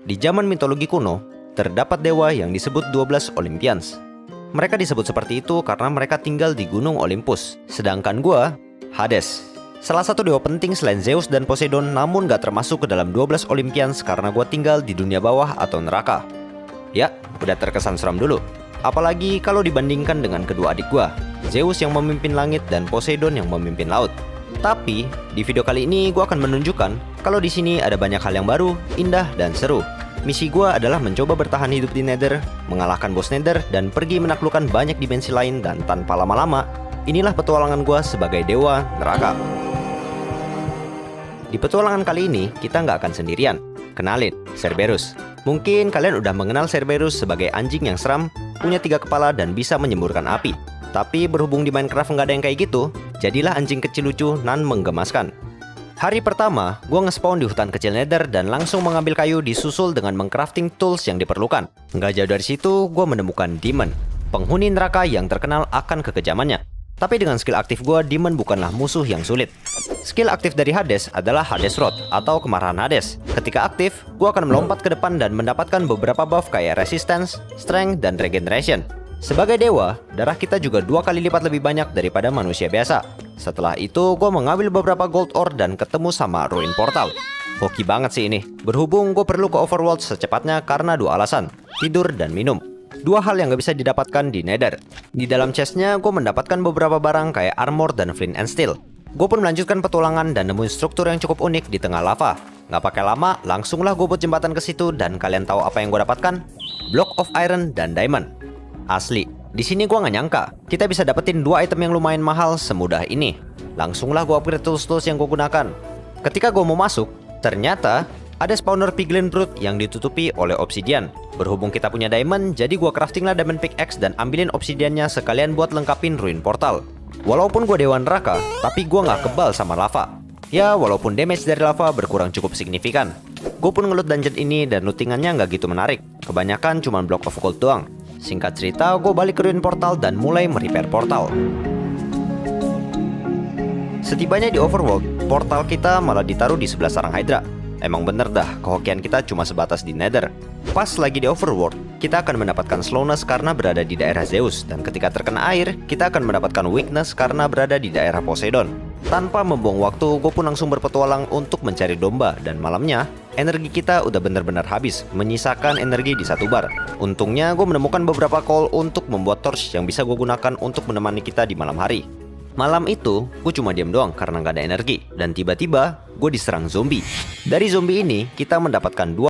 Di zaman mitologi kuno, terdapat dewa yang disebut 12 Olympians. Mereka disebut seperti itu karena mereka tinggal di gunung Olympus. Sedangkan gua, Hades. Salah satu dewa penting selain Zeus dan Poseidon, namun gak termasuk ke dalam 12 Olympians karena gua tinggal di dunia bawah atau neraka. Ya, udah terkesan seram dulu. Apalagi kalau dibandingkan dengan kedua adik gua, Zeus yang memimpin langit dan Poseidon yang memimpin laut. Tapi, di video kali ini gua akan menunjukkan kalau di sini ada banyak hal yang baru, indah, dan seru. Misi gua adalah mencoba bertahan hidup di Nether, mengalahkan bos Nether, dan pergi menaklukkan banyak dimensi lain. Dan tanpa lama-lama, inilah petualangan gua sebagai dewa neraka. Di petualangan kali ini, kita nggak akan sendirian. Kenalin, Cerberus. Mungkin kalian udah mengenal Cerberus sebagai anjing yang seram, punya 3 kepala dan bisa menyemburkan api. Tapi berhubung di Minecraft nggak ada yang kayak gitu, jadilah anjing kecil lucu nan menggemaskan. Hari pertama, gue nge-spawn di hutan kecil Nether dan langsung mengambil kayu disusul dengan mengcrafting tools yang diperlukan. Nggak jauh dari situ, gue menemukan Demon, penghuni neraka yang terkenal akan kekejamannya. Tapi dengan skill aktif gue, Demon bukanlah musuh yang sulit. Skill aktif dari Hades adalah Hades Rod atau kemarahan Hades. Ketika aktif, gue akan melompat ke depan dan mendapatkan beberapa buff kayak Resistance, Strength, dan Regeneration. Sebagai dewa, darah kita juga 2 kali lipat lebih banyak daripada manusia biasa. Setelah itu, gue mengambil beberapa gold ore dan ketemu sama Ruin Portal. Hoki banget sih ini. Berhubung gue perlu ke Overworld secepatnya karena 2 alasan, tidur dan minum. 2 hal yang gak bisa didapatkan di Nether. Di dalam chestnya, gue mendapatkan beberaba barang kayak armor dan flint and steel. Gue pun melanjutkan petualangan dan nemuin struktur yang cukup unik di tengah lava. Gak pakai lama, langsunglah gue buat jembatan ke situ dan kalian tahu apa yang gue dapatkan? Block of iron dan diamond. Asli, di sini gua nggak nyangka kita bisa dapetin 2 item yang lumayan mahal semudah ini. Langsunglah gua upgrade tools-tools yang gua gunakan. Ketika gua mau masuk, ternyata ada spawner piglin brute yang ditutupi oleh obsidian. Berhubung kita punya diamond, jadi gua crafting lah diamond pickaxe dan ambilin obsidiannya sekalian buat lengkapin ruin portal. Walaupun gua dewa neraka, tapi gua nggak kebal sama lava. Ya, walaupun damage dari lava berkurang cukup signifikan. Gue pun ngeloot dungeon ini dan lootingannya nggak gitu menarik. Kebanyakan cuma block of gold doang. Singkat cerita, gue balik ke ruin portal dan mulai merepair portal. Setibanya di Overworld, portal kita malah ditaruh di sebelah sarang Hydra. Emang bener dah, kehokian kita cuma sebatas di Nether. Pas lagi di Overworld, kita akan mendapatkan slowness karena berada di daerah Zeus. Dan ketika terkena air, kita akan mendapatkan weakness karena berada di daerah Poseidon. Tanpa membuang waktu, gue pun langsung berpetualang untuk mencari domba. Dan malamnya, energi kita udah benar-benar habis, menyisakan energi di 1 bar. Untungnya, gue menemukan beberapa coal untuk membuat torch yang bisa gue gunakan untuk menemani kita di malam hari. Malam itu, gue cuma diam doang karena gak ada energi. Dan tiba-tiba, gue diserang zombie. Dari zombie ini, kita mendapatkan 2